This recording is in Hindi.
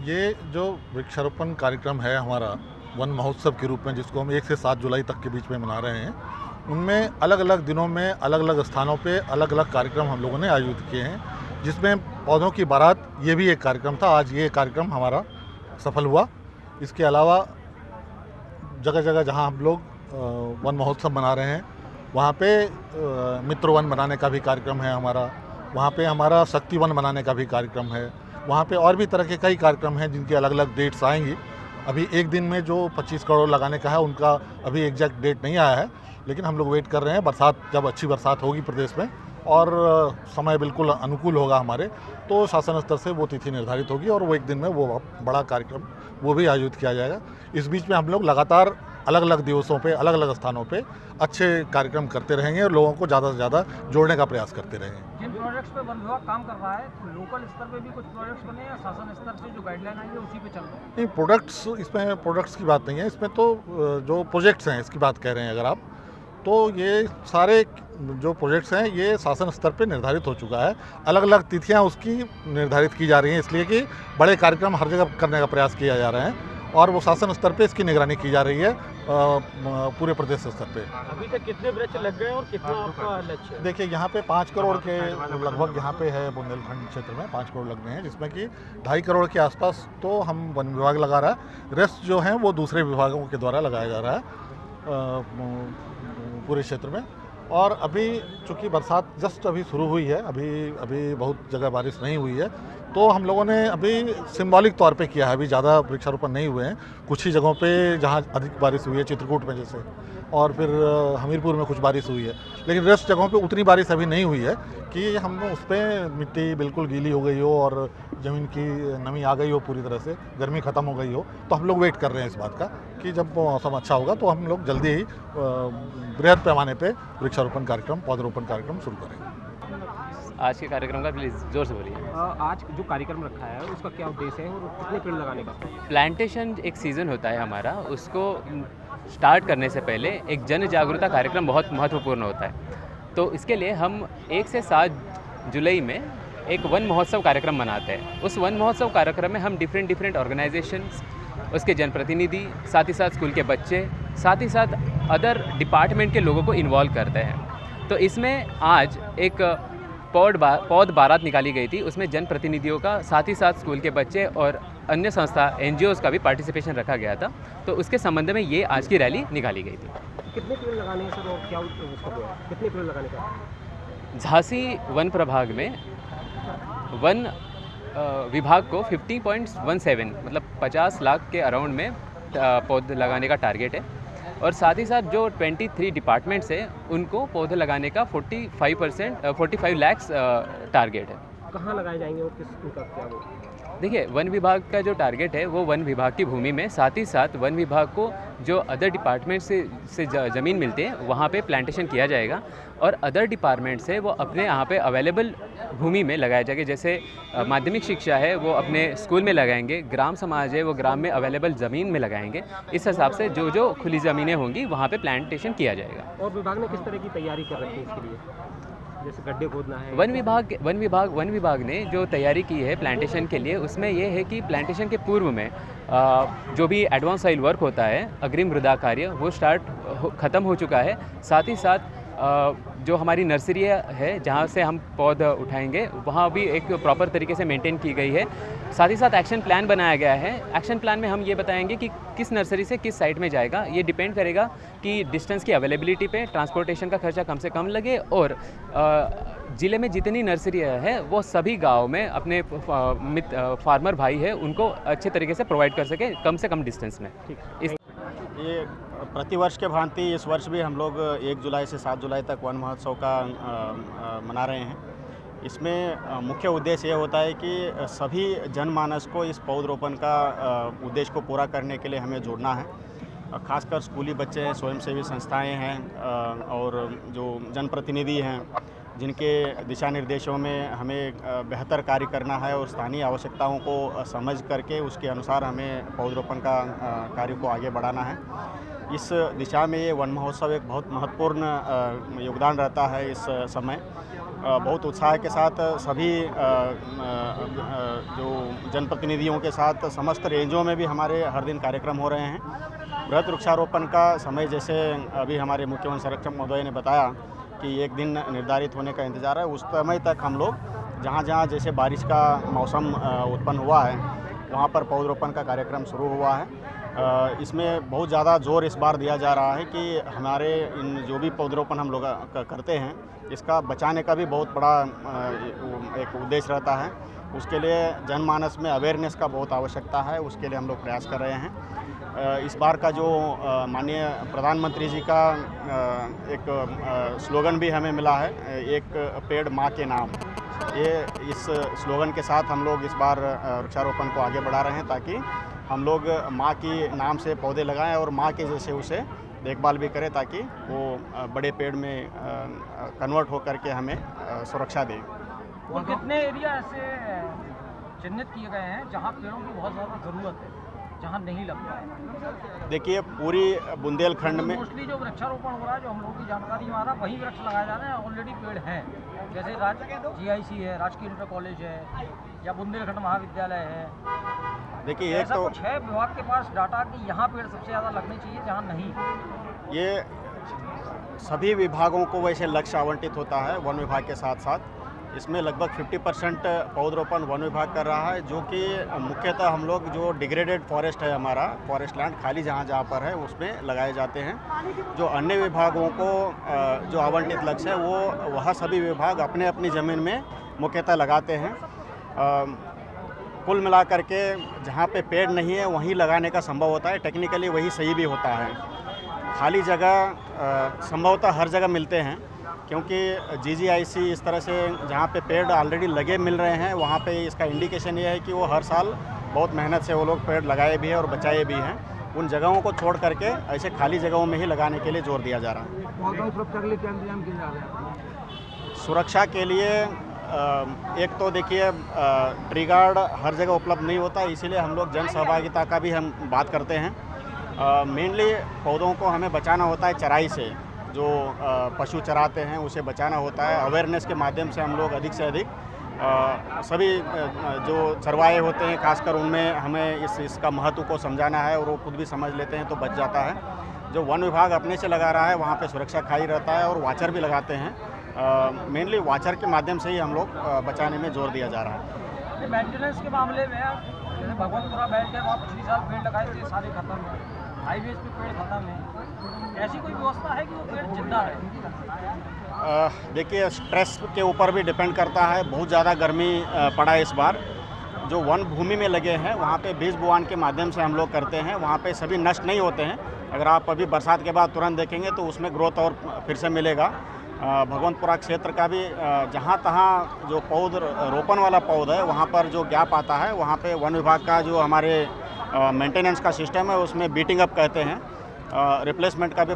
ये जो वृक्षारोपण कार्यक्रम है हमारा वन महोत्सव के रूप में, जिसको हम 1 से 7 जुलाई तक के बीच में मना रहे हैं, उनमें अलग अलग दिनों में अलग अलग स्थानों पे अलग अलग कार्यक्रम हम लोगों ने आयोजित किए हैं, जिसमें पौधों की बारात ये भी एक कार्यक्रम था। आज ये कार्यक्रम हमारा सफल हुआ। इसके अलावा जगह जगह जहाँ हम लोग वन महोत्सव मना रहे हैं, वहाँ पे मित्र वन बनाने का भी कार्यक्रम है हमारा, वहाँ पे हमारा शक्ति वन बनाने का भी कार्यक्रम है, वहाँ पे और भी तरह के कई कार्यक्रम हैं जिनकी अलग अलग डेट्स आएंगी। अभी एक दिन में जो 25 करोड़ लगाने का है उनका अभी एग्जैक्ट डेट नहीं आया है, लेकिन हम लोग वेट कर रहे हैं। बरसात, जब अच्छी बरसात होगी प्रदेश में और समय बिल्कुल अनुकूल होगा हमारे, तो शासन स्तर से वो तिथि निर्धारित होगी और वो एक दिन में वो बड़ा कार्यक्रम वो भी आयोजित किया जाएगा। इस बीच में हम लोग लगातार अलग अलग दिवसों पे अलग अलग स्थानों पे अच्छे कार्यक्रम करते रहेंगे और लोगों को ज़्यादा से ज़्यादा जोड़ने का प्रयास करते रहेंगे। जिन प्रोजेक्ट्स पे वन विभाग काम कर रहा है, लोकल स्तर पे भी कुछ प्रोजेक्ट्स बने या शासन स्तर से जो गाइडलाइन आई है उसी पे चल रहा है? नहीं, इसमें प्रोडक्ट्स की बात नहीं है, इसमें तो जो प्रोजेक्ट्स हैं इसकी बात कह रहे हैं अगर आप, तो ये सारे जो प्रोजेक्ट्स हैं ये शासन स्तर पे निर्धारित हो चुका है। अलग अलग तिथियां उसकी निर्धारित की जा रही हैं, इसलिए कि बड़े कार्यक्रम हर जगह करने का प्रयास किया जा रहा है और वो शासन स्तर पे इसकी निगरानी की जा रही है पूरे प्रदेश स्तर पे। अभी तक कितने वृक्ष लग गए और कितना आपका लक्ष्य है? देखिए, यहाँ पे 5 करोड़ के लगभग यहाँ पे है बुंदेलखंड क्षेत्र में 5 करोड़ लगने हैं, जिसमें कि 2.5 करोड़ के आसपास तो हम वन विभाग लगा रहा है, रेस्ट जो है वो दूसरे विभागों के द्वारा लगाया जा रहा है पूरे क्षेत्र में। और अभी चूँकि बरसात जस्ट अभी शुरू हुई है, अभी बहुत जगह बारिश नहीं हुई है, तो हम लोगों ने अभी सिंबॉलिक तौर पे किया है। अभी ज़्यादा वृक्षारोपण नहीं हुए हैं, कुछ ही जगहों पे जहाँ अधिक बारिश हुई है, चित्रकूट में जैसे, और फिर हमीरपुर में कुछ बारिश हुई है, लेकिन रेस्ट जगहों पे उतनी बारिश अभी नहीं हुई है कि हम उस पर मिट्टी बिल्कुल गीली हो गई हो और ज़मीन की नमी आ गई हो, पूरी तरह से गर्मी ख़त्म हो गई हो। तो हम लोग वेट कर रहे हैं इस बात का कि जब मौसम अच्छा होगा तो हम लोग जल्दी ही बृहद पैमाने पे वृक्षारोपण कार्यक्रम, पौधरोपण कार्यक्रम शुरू करेंगे। आज के कार्यक्रम का प्लीज़ ज़ोर से बोलिए। आज जो कार्यक्रम रखा है उसका क्या उद्देश्य है और कितने पेड़ लगाने का? प्लांटेशन एक सीज़न होता है हमारा, उसको स्टार्ट करने से पहले एक जन जागरूकता कार्यक्रम बहुत महत्वपूर्ण होता है। तो इसके लिए हम 1 से 7 जुलाई में एक वन महोत्सव कार्यक्रम मनाते हैं। उस वन महोत्सव कार्यक्रम में हम डिफरेंट ऑर्गेनाइजेशंस, उसके जनप्रतिनिधि, साथ ही साथ स्कूल के बच्चे, साथ ही साथ अदर डिपार्टमेंट के लोगों को इन्वॉल्व करते हैं। तो इसमें आज एक पौध बारात निकाली गई थी, उसमें जनप्रतिनिधियों का, साथ ही साथ स्कूल के बच्चे और अन्य संस्था NGOs का भी पार्टिसिपेशन रखा गया था। तो उसके संबंध में ये आज की रैली निकाली गई थी। कितने पेड़ लगाने हैं सर और क्या कितने पेड़ लगाने का? झांसी वन प्रभाग में वन विभाग को 50.17 मतलब 50 लाख के अराउंड में पौधे लगाने का टारगेट है, और साथ ही साथ जो 23 डिपार्टमेंट्स हैं उनको पौधे लगाने का 45 लाख टारगेट है। कहाँ लगाए जाएंगे और किस उनका क्या वो? देखिए, वन विभाग का जो टारगेट है वो वन विभाग की भूमि में, साथ ही साथ वन विभाग को जो अदर डिपार्टमेंट से ज़मीन मिलती है वहाँ पे प्लांटेशन किया जाएगा, और अदर डिपार्टमेंट से वो अपने यहाँ पे अवेलेबल भूमि में लगाया जाएगा। जैसे माध्यमिक शिक्षा है वो अपने स्कूल में लगाएंगे, ग्राम समाज है वो ग्राम में अवेलेबल ज़मीन में लगाएंगे। इस हिसाब से जो खुली ज़मीनें होंगी वहाँ पे प्लांटेशन किया जाएगा। और विभाग ने किस तरह की तैयारी कर रखी है इसके लिए? जैसे गड्ढे खोदना है। वन विभाग ने जो तैयारी की है प्लांटेशन के लिए, उसमें ये है कि प्लांटेशन के पूर्व में जो भी एडवांस सॉइल वर्क होता है, अग्रिम मृदा कार्य, वो ख़त्म हो चुका है। साथ ही साथ जो हमारी नर्सरी है जहाँ से हम पौधा उठाएंगे, वहाँ भी एक प्रॉपर तरीके से मेंटेन की गई है। साथ ही साथ एक्शन प्लान बनाया गया है। एक्शन प्लान में हम ये बताएंगे कि किस नर्सरी से किस साइट में जाएगा। ये डिपेंड करेगा कि डिस्टेंस की अवेलेबिलिटी पे, ट्रांसपोर्टेशन का खर्चा कम से कम लगे, और ज़िले में जितनी नर्सरी है वो सभी गाँव में अपने फार्मर भाई है उनको अच्छे तरीके से प्रोवाइड कर सके कम से कम डिस्टेंस में। ये प्रतिवर्ष के भांति इस वर्ष भी हम लोग 1 जुलाई से 7 जुलाई तक वन महोत्सव का मना रहे हैं। इसमें मुख्य उद्देश्य ये होता है कि सभी जनमानस को इस पौधरोपण का उद्देश्य को पूरा करने के लिए हमें जोड़ना है। खासकर स्कूली बच्चे हैं, स्वयंसेवी संस्थाएं हैं और जो जनप्रतिनिधि हैं, जिनके दिशा निर्देशों में हमें बेहतर कार्य करना है और स्थानीय आवश्यकताओं को समझ करके उसके अनुसार हमें पौधरोपण का कार्य को आगे बढ़ाना है। इस दिशा में ये वन महोत्सव एक बहुत महत्वपूर्ण योगदान रहता है इस समय। बहुत उत्साह के साथ सभी जो जनप्रतिनिधियों के साथ समस्त रेंजों में भी हमारे हर दिन कार्यक्रम हो रहे हैं। बृहद वृक्षारोपण का समय जैसे अभी हमारे मुख्य वन संरक्षक महोदय ने बताया कि एक दिन निर्धारित होने का इंतज़ार है, उस समय तक हम लोग जहाँ जहाँ जैसे बारिश का मौसम उत्पन्न हुआ है वहाँ पर पौधरोपण का कार्यक्रम शुरू हुआ है। इसमें बहुत ज़्यादा जोर इस बार दिया जा रहा है कि हमारे इन जो भी पौधरोपण हम लोग करते हैं इसका बचाने का भी बहुत बड़ा एक उद्देश्य रहता है। उसके लिए जनमानस में अवेयरनेस का बहुत आवश्यकता है, उसके लिए हम लोग प्रयास कर रहे हैं। इस बार का जो माननीय प्रधानमंत्री जी का एक स्लोगन भी हमें मिला है, एक पेड़ माँ के नाम। ये इस स्लोगन के साथ हम लोग इस बार वृक्षारोपण को आगे बढ़ा रहे हैं ताकि हम लोग माँ की नाम से पौधे लगाएं और माँ के जैसे उसे देखभाल भी करें ताकि वो बड़े पेड़ में कन्वर्ट होकर के हमें सुरक्षा दें। और कितने एरिया ऐसे चिन्हित किए गए हैं जहाँ पेड़ों की बहुत ज़्यादा ज़रूरत है, जहाँ नहीं लगता है? देखिए पूरी बुंदेलखंड में मोस्टली जो वृक्षारोपण हो रहा है, जो हम लोगों की जानकारी में आ रहा है, वही वृक्ष लगाए जा रहे हैं। ऑलरेडी पेड़ हैं, जैसे GIC है, राजकीय इंटर कॉलेज है, या बुंदेलखंड महाविद्यालय है। देखिए एक ऐसा तो कुछ है विभाग के पास डाटा कि यहाँ पेड़ सबसे ज़्यादा लगने चाहिए जहाँ नहीं? ये सभी विभागों को वैसे लक्ष्य आवंटित होता है वन विभाग के साथ साथ। इसमें लगभग 50% पौधरोपण वन विभाग कर रहा है, जो कि मुख्यतः हम लोग जो डिग्रेडेड फॉरेस्ट है, हमारा फॉरेस्ट लैंड खाली जहाँ पर है उसमें लगाए जाते हैं। जो अन्य विभागों को जो आवंटित लक्ष्य है वो वह सभी विभाग अपने अपनी ज़मीन में मुख्यतः लगाते हैं। कुल मिलाकर के जहाँ पे पेड़ नहीं है वहीं लगाने का संभव होता है, टेक्निकली वही सही भी होता है। खाली जगह संभवतः हर जगह मिलते हैं, क्योंकि GGIC इस तरह से जहाँ पे पेड़ ऑलरेडी लगे मिल रहे हैं वहाँ पे इसका इंडिकेशन ये है कि वो हर साल बहुत मेहनत से वो लोग पेड़ लगाए भी हैं और बचाए भी हैं। उन जगहों को छोड़ करके ऐसे खाली जगहों में ही लगाने के लिए जोर दिया जा रहा है। पौधों सुरक्षा के लिए क्या इंतजाम किए जा रहे हैं? सुरक्षा के लिए एक तो देखिए ट्री गार्ड हर जगह उपलब्ध नहीं होता, इसीलिए हम लोग जन सहभागिता का भी हम बात करते हैं। मेनली पौधों को हमें बचाना होता है चराई से, जो पशु चराते हैं उसे बचाना होता है। अवेयरनेस के माध्यम से हम लोग अधिक से अधिक सभी जो चरवाहे होते हैं खासकर उनमें हमें इसका महत्व को समझाना है और वो खुद भी समझ लेते हैं तो बच जाता है। जो वन विभाग अपने से लगा रहा है वहाँ पे सुरक्षा खाई रहता है और वाचर भी लगाते हैं। मेनली वाचर के माध्यम से ही हम लोग बचाने में जोर दिया जा रहा है। मेंटेनेंस के मामले में जैसे भगवंतपुरा बेल्ट है, वहाँ पिछले साल पेड़ लगाए थे, सारे खत्म है। हाईवेज पे पेड़ खत्म है, ऐसी कोई व्यवस्था है कि वो पेड़ जिंदा रहे? देखिए स्ट्रेस के ऊपर भी डिपेंड करता है। बहुत ज़्यादा गर्मी पड़ा है इस बार। जो वन भूमि में लगे हैं वहाँ पे बीज बुआन के माध्यम से हम लोग करते हैं, वहाँ पे सभी नष्ट नहीं होते हैं। अगर आप अभी बरसात के बाद तुरंत देखेंगे तो उसमें ग्रोथ और फिर से मिलेगा। भगवंतपुरा क्षेत्र का भी जहाँ तहाँ जो पौध रोपण वाला पौधा है वहाँ पर जो गैप आता है वहाँ पे वन विभाग का जो हमारे मेंटेनेंस का सिस्टम है उसमें बीटिंग अप कहते हैं, रिप्लेसमेंट का भी